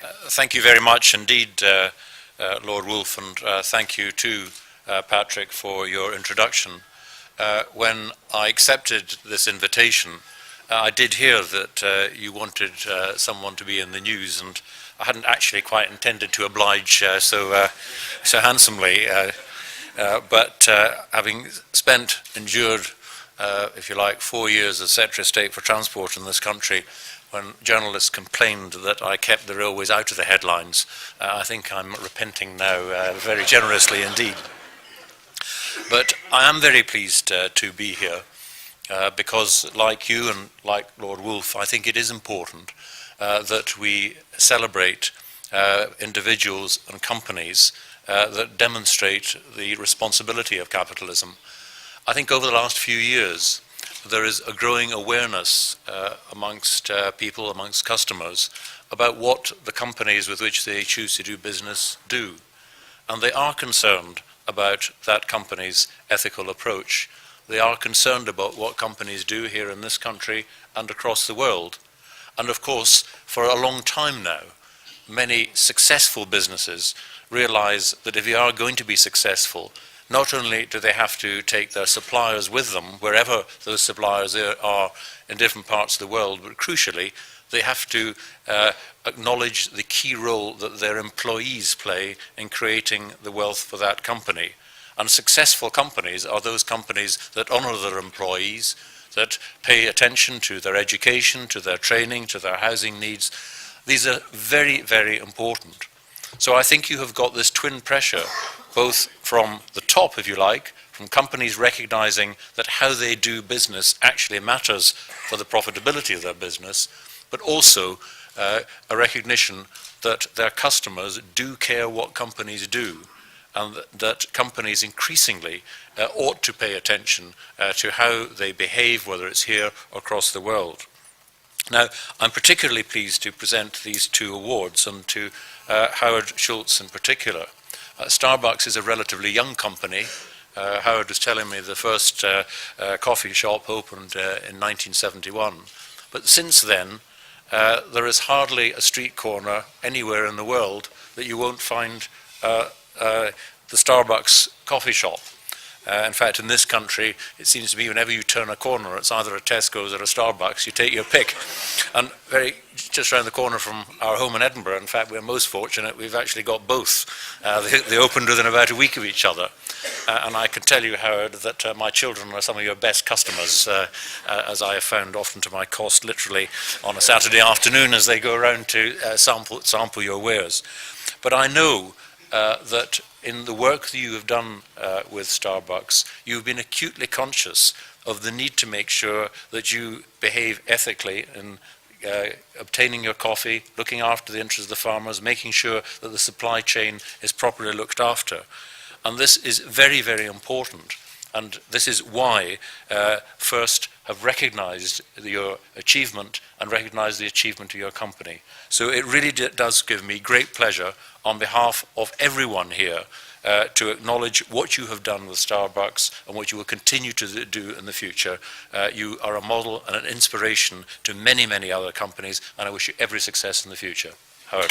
Thank you very much indeed, Lord Wolf, and thank you too, Patrick, for your introduction. When I accepted this invitation, I did hear that you wanted someone to be in the news, and I hadn't actually quite intended to oblige so handsomely, but having endured, if you like, 4 years as Secretary of State for Transport in this country, when journalists complained that I kept the railways out of the headlines, I think I'm repenting now very generously indeed. But I am very pleased to be here because, like you and like Lord Wolf, I think it is important that we celebrate individuals and companies that demonstrate the responsibility of capitalism. I think over the last few years, there is a growing awareness amongst people, amongst customers, about what the companies with which they choose to do business do. And they are concerned about that company's ethical approach. They are concerned about what companies do here in this country and across the world. And of course, for a long time now, many successful businesses realize that if they are going to be successful, not only do they have to take their suppliers with them, wherever those suppliers are in different parts of the world, but crucially, they have to acknowledge the key role that their employees play in creating the wealth for that company. And successful companies are those companies that honor their employees, that pay attention to their education, to their training, to their housing needs. These are very, very important. So I think you have got this twin pressure, both from the top, if you like, from companies recognizing that how they do business actually matters for the profitability of their business, but also a recognition that their customers do care what companies do, and that companies increasingly ought to pay attention to how they behave, whether it's here or across the world. Now, I'm particularly pleased to present these two awards, and to Howard Schultz in particular. Starbucks is a relatively young company. Howard was telling me the first coffee shop opened in 1971. But since then, there is hardly a street corner anywhere in the world that you won't find the Starbucks coffee shop. In fact, in this country, it seems to be whenever you turn a corner, it's either a Tesco's or a Starbucks. You take your pick. And just around the corner from our home in Edinburgh, in fact, we're most fortunate, we've actually got both. They opened within about a week of each other. And I can tell you, Howard, that my children are some of your best customers, as I have found often to my cost, literally on a Saturday afternoon as they go around to sample your wares. But I know that in the work that you have done with Starbucks, you've been acutely conscious of the need to make sure that you behave ethically in obtaining your coffee, looking after the interests of the farmers, making sure that the supply chain is properly looked after. And this is very, very important. And this is why first have recognized your achievement and recognized the achievement of your company. So it really does give me great pleasure on behalf of everyone here to acknowledge what you have done with Starbucks and what you will continue to do in the future. You are a model and an inspiration to many, many other companies, and I wish you every success in the future. Howard.